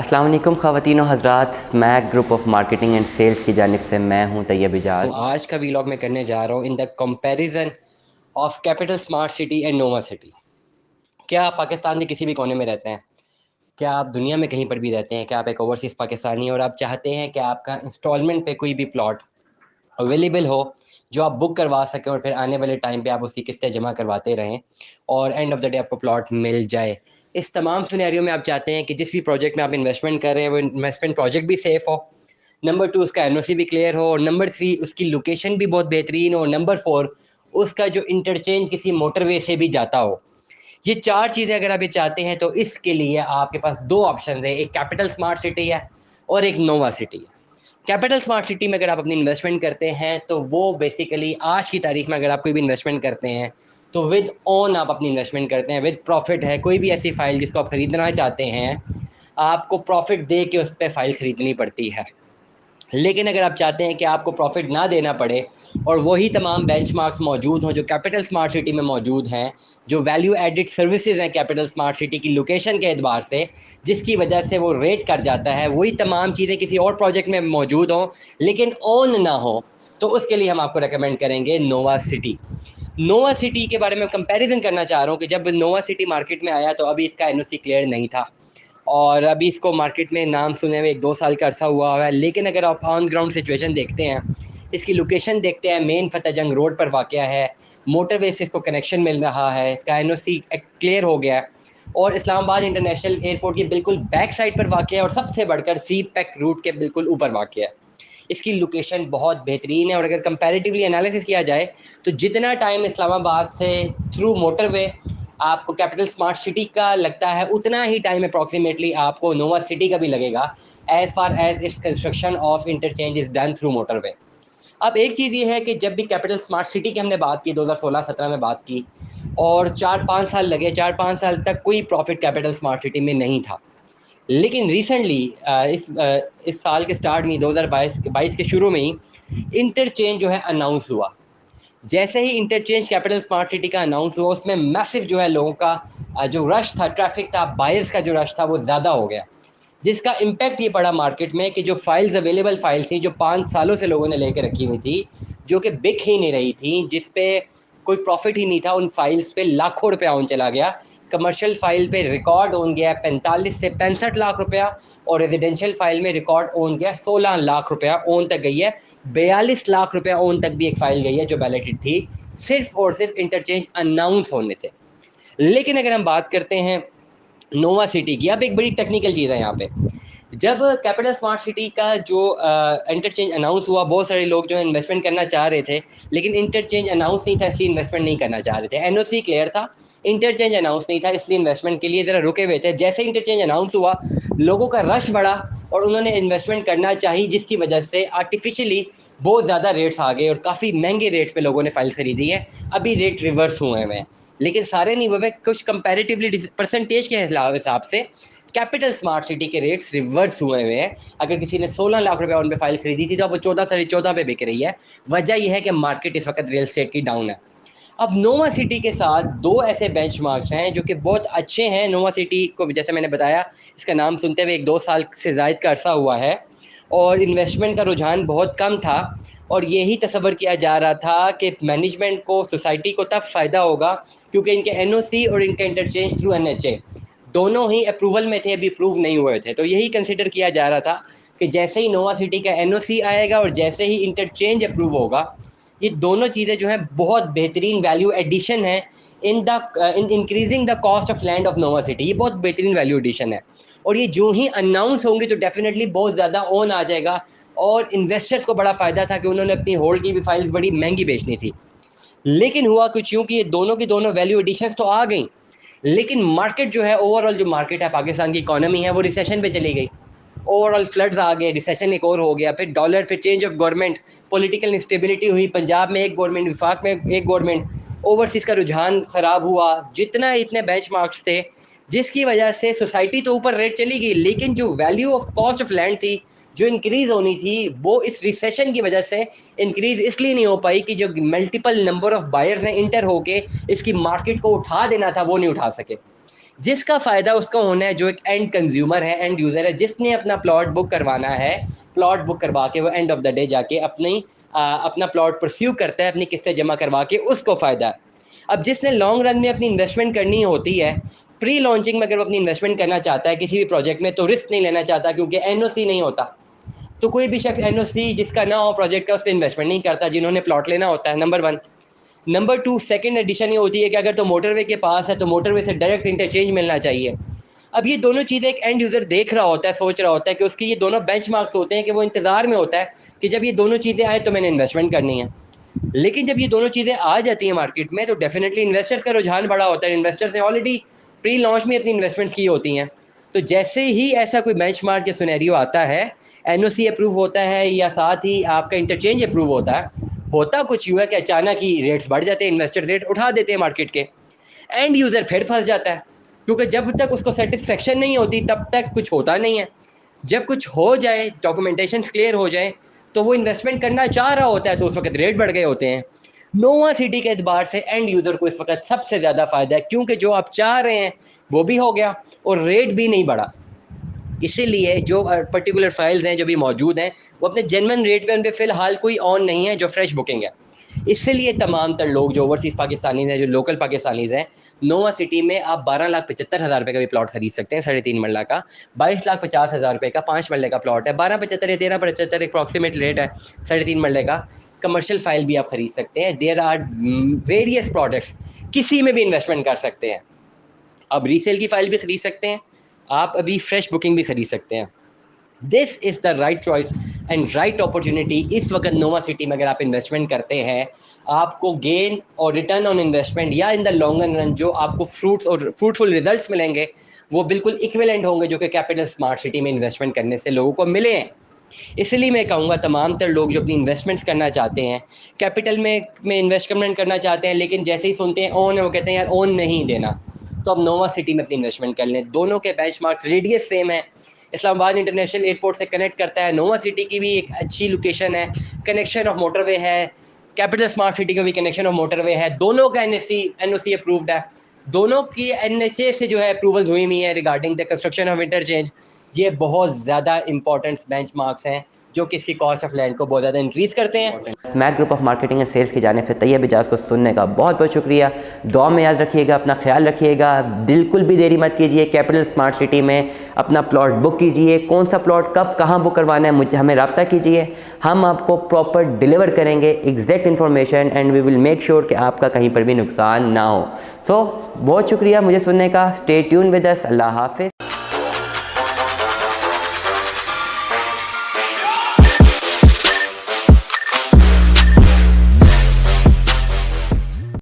अस्सलाम वालेकुम ख़वातीन और हज़रात, SMAC group of marketing and sales की जानिब से मैं हूं तैयब इजाज़। तो आज का वीलॉग मैं करने जा रहा हूँ in the comparison of capital smart city and Nova City. क्या आप पाकिस्तान के किसी भी कोने में रहते हैं? क्या आप दुनिया में कहीं पर भी रहते हैं? क्या आप एक ओवरसीज़ पाकिस्तानी हैं और आप चाहते हैं कि आपका इंस्टॉलमेंट पे कोई भी प्लॉट अवेलेबल हो जो आप बुक करवा सकें और फिर आने वाले टाइम पे आप उसकी किस्तें जमा करवाते रहें और एंड ऑफ द डे आपको प्लॉट मिल जाए। इस तमाम सिनेरियो में आप चाहते हैं कि जिस भी प्रोजेक्ट में आप इन्वेस्टमेंट कर रहे हैं वो इन्वेस्टमेंट प्रोजेक्ट भी सेफ़ हो, नंबर 2 उसका एनओसी भी क्लियर हो, और नंबर 3 उसकी लोकेशन भी बहुत बेहतरीन हो, और नंबर 4 उसका जो इंटरचेंज किसी मोटरवे से भी जाता हो। ये 4 चीज़ें अगर आप ये चाहते हैं तो इसके लिए आपके पास 2 ऑप्शन है, एक कैपिटल स्मार्ट सिटी है और एक नोवा सिटी है। कैपिटल स्मार्ट सिटी में अगर आप अपनी इन्वेस्टमेंट करते हैं तो वो बेसिकली आज की तारीख में अगर आप कोई भी इन्वेस्टमेंट करते हैं तो विद ऑन आप अपनी इन्वेस्टमेंट करते हैं, विद प्रॉफिट है। कोई भी ऐसी फ़ाइल जिसको आप ख़रीदना चाहते हैं, आपको प्रॉफिट दे के उस पे फ़ाइल ख़रीदनी पड़ती है। लेकिन अगर आप चाहते हैं कि आपको प्रॉफिट ना देना पड़े और वही तमाम बेंचमार्क्स मौजूद हों जो कैपिटल स्मार्ट सिटी में मौजूद हैं, जो वैल्यू एडिड सर्विसेज हैं कैपिटल स्मार्ट सिटी की लोकेशन के एतबार से, जिसकी वजह से वो रेट कर जाता है, वही तमाम चीज़ें किसी और प्रोजेक्ट में मौजूद हों लेकिन ओन ना हो, तो उसके लिए हम आपको रिकमेंड करेंगे नोवा सिटी। नोवा सिटी के बारे में कंपैरिजन करना चाह रहा हूँ कि जब नोवा सिटी मार्केट में आया तो अभी इसका एनओसी क्लियर नहीं था और अभी इसको मार्केट में नाम सुने हुए 1-2 साल का अरसा हुआ है। लेकिन अगर आप ऑन ग्राउंड सिचुएशन देखते हैं, इसकी लोकेशन देखते हैं, मेन फतेह जंग रोड पर वाक़या है, मोटरवे से इसको कनेक्शन मिल रहा है, इसका एनओसी क्लियर हो गया है और इस्लामाबाद इंटरनेशनल एयरपोर्ट की बिल्कुल बैक साइड पर वाक़या है और सबसे बढ़कर सी पैक रूट के बिल्कुल ऊपर वाक़या है। इसकी लोकेशन बहुत बेहतरीन है और अगर कंपैरेटिवली एनालिसिस किया जाए तो जितना टाइम इस्लामाबाद से थ्रू मोटरवे आपको कैपिटल स्मार्ट सिटी का लगता है, उतना ही टाइम अप्रॉक्सीमेटली आपको नोवा सिटी का भी लगेगा, as far as its construction of interchange is done through motorway. अब एक चीज़ ये है कि जब भी कैपिटल स्मार्ट सिटी की हमने बात की, 2016-17 में बात की, और 4-5 साल लगे, 4-5 साल तक कोई प्रॉफिट कैपिटल स्मार्ट सिटी में नहीं था। लेकिन रिसेंटली इस साल के स्टार्ट में 2022 के शुरू में ही इंटरचेंज जो है अनाउंस हुआ। जैसे ही इंटरचेंज कैपिटल स्मार्ट सिटी का अनाउंस हुआ, उसमें मैसिव जो है लोगों का जो रश था, ट्रैफिक था, बायर्स का जो रश था वो ज़्यादा हो गया, जिसका इम्पैक्ट ये पड़ा मार्केट में कि जो फाइल्स अवेलेबल फाइल्स थी जो 5 सालों से लोगों ने लेके रखी हुई थी, जो कि बिक ही नहीं रही थी, जिस पे कोई प्रॉफिट ही नहीं था, उन फाइल्स पे लाखों रुपया ओन चला गया। कमर्शियल फाइल पे रिकॉर्ड ओन गया 45 से 65 लाख रुपया और रेजिडेंशियल फाइल में रिकॉर्ड ओन गया 16 लाख रुपया ओन तक गई है। 42 लाख रुपया ओन तक भी एक फ़ाइल गई है जो बैलेटेड थी, सिर्फ़ और सिर्फ़ इंटरचेंज अनाउंस होने से। लेकिन अगर हम बात करते हैं नोवा सिटी की, अब एक बड़ी टेक्निकल चीज़ है यहाँ पे। जब कैपिटल स्मार्ट सिटी का जो इंटरचेंज अनाउंस हुआ, बहुत सारे लोग जो है इन्वेस्टमेंट करना चाह रहे थे, लेकिन इंटरचेंज अनाउंस नहीं था इसलिए इन्वेस्टमेंट नहीं करना चाह रहे थे। एनओसी क्लियर था, इंटरचेंज अनाउंस नहीं था इसलिए इन्वेस्टमेंट के लिए ज़रा रुके हुए थे। जैसे इंटरचेंज अनाउंस हुआ, लोगों का रश बढ़ा और उन्होंने इन्वेस्टमेंट करना चाही, जिसकी वजह से आर्टिफिशियली बहुत ज़्यादा रेट्स आ गए और काफ़ी महंगे रेट्स पे लोगों ने फाइल्स खरीदी है। अभी रेट रिवर्स हुए हैं, लेकिन सारे नहीं हुए, कुछ कंपैरेटिवली परसेंटेज के हिसाब से कैपिटल स्मार्ट सिटी के रेट्स रिवर्स हुए हुए हैं। अगर किसी ने 16 लाख रुपए उन पे फाइल खरीदी थी तो अब वो 14 साढ़े 14 पे बिक रही है। वजह यह है कि मार्केट इस वक्त रियल एस्टेट की डाउन है। अब नोवा सिटी के साथ दो ऐसे बेंचमार्क्स हैं जो कि बहुत अच्छे हैं। नोवा सिटी को जैसे मैंने बताया, इसका नाम सुनते हुए 1-2 साल से ज़ायद का अरसा हुआ है और इन्वेस्टमेंट का रुझान बहुत कम था और यही तसव्वुर किया जा रहा था कि मैनेजमेंट को, सोसाइटी को तब फ़ायदा होगा क्योंकि इनके एनओसी और इनका इंटरचेंज थ्रू एनएचए दोनों ही अप्रूवल में थे, अभी अप्रूव नहीं हुए थे। तो यही कंसिडर किया जा रहा था कि जैसे ही नोवा सिटी का एनओसी आएगा और जैसे ही इंटरचेंज अप्रूव होगा, ये दोनों चीज़ें जो हैं बहुत बेहतरीन वैल्यू एडिशन है in increasing the cost of land of Nova City. ये बहुत बेहतरीन वैल्यू एडिशन है और ये जो ही अनाउंस होंगे तो डेफिनेटली बहुत ज़्यादा ओन आ जाएगा और इन्वेस्टर्स को बड़ा फ़ायदा था कि उन्होंने अपनी होल्ड की भी फाइल्स बड़ी महंगी बेचनी थी। लेकिन हुआ कुछ यूँ कि ये दोनों की दोनों वैल्यू एडिशंस तो आ गई, लेकिन मार्केट जो है, ओवरऑल जो मार्केट है, पाकिस्तान की इकोनॉमी है, वो रिसेशन पे चली गई। ओवरऑल फ्लड्स आ गए, रिसेशन एक और हो गया, फिर डॉलर पे change of government, political instability हुई, पंजाब में एक गवर्नमेंट, विफाक में एक गवर्नमेंट, ओवरसीज़ का रुझान ख़राब हुआ, जितना इतने बेंचमार्क्स थे, जिसकी वजह से सोसाइटी तो ऊपर रेट चली गई, लेकिन जो value of cost of land थी, जो इंक्रीज़ होनी थी, वो इस रिसेशन की वजह से इंक्रीज़ इसलिए नहीं हो पाई कि जो मल्टीपल नंबर ऑफ बायर्स हैं इंटर होके इसकी मार्केट को उठा देना था, वो नहीं उठा सके। जिसका फ़ायदा उसका होना है जो एक एंड कंज्यूमर है, एंड यूज़र है, जिसने अपना प्लॉट बुक करवाना है। प्लॉट बुक करवा के वो एंड ऑफ द डे जाके अपना प्लॉट परस्यू करता है, अपनी किस्तें जमा करवा के, उसको फ़ायदा है। अब जिसने लॉन्ग रन में अपनी इन्वेस्टमेंट करनी होती है, प्री लॉन्चिंग में अगर वो अपनी इन्वेस्टमेंट करना चाहता है किसी भी प्रोजेक्ट में, तो रिस्क नहीं लेना चाहता क्योंकि एनओसी नहीं होता। तो कोई भी शख्स एनओसी जिसका ना हो प्रोजेक्ट का, उस पर इन्वेस्टमेंट नहीं करता, जिन्होंने प्लॉट लेना होता है, नंबर 1। नंबर 2, सेकंड एडिशन ये होती है कि अगर तो मोटरवे के पास है तो मोटरवे से डायरेक्ट इंटरचेंज मिलना चाहिए। अब ये दोनों चीज़ें एक एंड यूज़र देख रहा होता है, सोच रहा होता है कि उसकी ये दोनों बेंचमार्क्स होते हैं कि वो इंतज़ार में होता है कि जब ये दोनों चीज़ें आए तो मैंने इन्वेस्टमेंट करनी है। लेकिन जब ये दोनों चीज़ें आ जाती हैं मार्केट में तो डेफिनेटली इन्वेस्टर्स का रुझान बड़ा होता है। इन्वेस्टर्स ने ऑलरेडी प्री लॉन्च में अपनी इन्वेस्टमेंट्स की होती हैं। तो जैसे ही ऐसा कोई बेंचमार्क या सिनेरियो आता है, एनओसी अप्रूव होता है या साथ ही आपका इंटरचेंज अप्रूव होता है, होता कुछ यूँ है कि अचानक ही रेट्स बढ़ जाते हैं, इन्वेस्टर रेट उठा देते हैं मार्केट के। एंड यूज़र फिर फंस जाता है क्योंकि जब तक उसको सेटिस्फेक्शन नहीं होती तब तक कुछ होता नहीं है। जब कुछ हो जाए, डॉक्यूमेंटेशन क्लियर हो जाए, तो वो इन्वेस्टमेंट करना चाह रहा होता है, तो उस वक्त रेट बढ़ गए होते हैं। नोवा सिटी के एतबार से एंड यूज़र को इस वक्त सबसे ज़्यादा फ़ायदा है क्योंकि जो आप चाह रहे हैं वो भी हो गया और रेट भी नहीं बढ़ा। इसीलिए जो पर्टिकुलर फाइल्स हैं जो भी मौजूद हैं वो अपने जेन्युइन रेट पे, उन पे फ़िलहाल कोई ऑन नहीं है जो फ्रेश बुकिंग है। इसलिए तमाम तर लोग जो ओवरसीज़ पाकिस्तानीज़ हैं, जो लोकल पाकिस्तानीज़ हैं, नोवा सिटी में आप 12,75,000 रुपये का भी प्लॉट खरीद सकते हैं, 3.5 मरला का। 22,50,000 रुपये का 5 मरले का प्लॉट है। 12,75 या 13,75 अप्रॉक्सीमेट रेट है 3.5 मरले का। कमर्शियल फाइल भी आप खरीद सकते हैं। देयर आर वेरियस प्रोडक्ट्स, किसी में भी इन्वेस्टमेंट कर सकते हैं। आप रीसेल की फ़ाइल भी ख़रीद सकते हैं, आप अभी फ्रेश बुकिंग भी ख़रीद सकते हैं। This is the right choice and right opportunity. इस वक्त नोवा सिटी में अगर आप इन्वेस्टमेंट करते हैं, आपको गेन और रिटर्न ऑन इन्वेस्टमेंट या इन द लॉन्ग रन जो आपको फ्रूट्स और फ्रूटफुल रिजल्ट्स मिलेंगे वो बिल्कुल इक्विवेलेंट होंगे जो कि कैपिटल स्मार्ट सिटी में इन्वेस्टमेंट करने से लोगों को मिले हैं। इसलिए मैं कहूँगा तमाम तर लोग जो अपनी इन्वेस्टमेंट्स करना चाहते हैं, कैपिटल में इन्वेस्टमेंट करना चाहते हैं, लेकिन जैसे ही सुनते हैं ओन है वो कहते हैं यार ओन नहीं देना, तो अब नोवा सिटी में अपनी इन्वेस्टमेंट कर लें। दोनों के बेंचमार्क्स, रेडियस सेम है, इस्लामाबाद इंटरनेशनल एयरपोर्ट से कनेक्ट करता है। नोवा सिटी की भी एक अच्छी लोकेशन है, कनेक्शन ऑफ मोटरवे है। कैपिटल स्मार्ट सिटी का भी कनेक्शन ऑफ मोटरवे है। दोनों का एनओसी अप्रूव्ड है। दोनों की एनएचए से जो है अप्रूवल्स हुई हुई है regarding the construction of interchange. ये बहुत ज़्यादा इंपॉर्टेंट बेंचमार्क्स हैं जो कि इसकी कॉस्ट ऑफ लैंड को बहुत ज़्यादा इंक्रीज़ करते हैं। Smack group of marketing and sales की जानिब से तैयब इजाज़ को सुनने का बहुत बहुत शुक्रिया। दुआ में याद रखिएगा, अपना ख्याल रखिएगा, बिल्कुल भी देरी मत कीजिए। कैपिटल स्मार्ट सिटी में अपना प्लॉट बुक कीजिए। कौन सा प्लॉट कब कहाँ बुक करवाना है मुझे हमें रब्ता कीजिए, हम आपको प्रॉपर डिलीवर करेंगे exact information and we will make sure कि आपका कहीं पर भी नुकसान ना हो। सो बहुत शुक्रिया मुझे सुनने का। Stay tune with us. अल्लाह हाफिज़।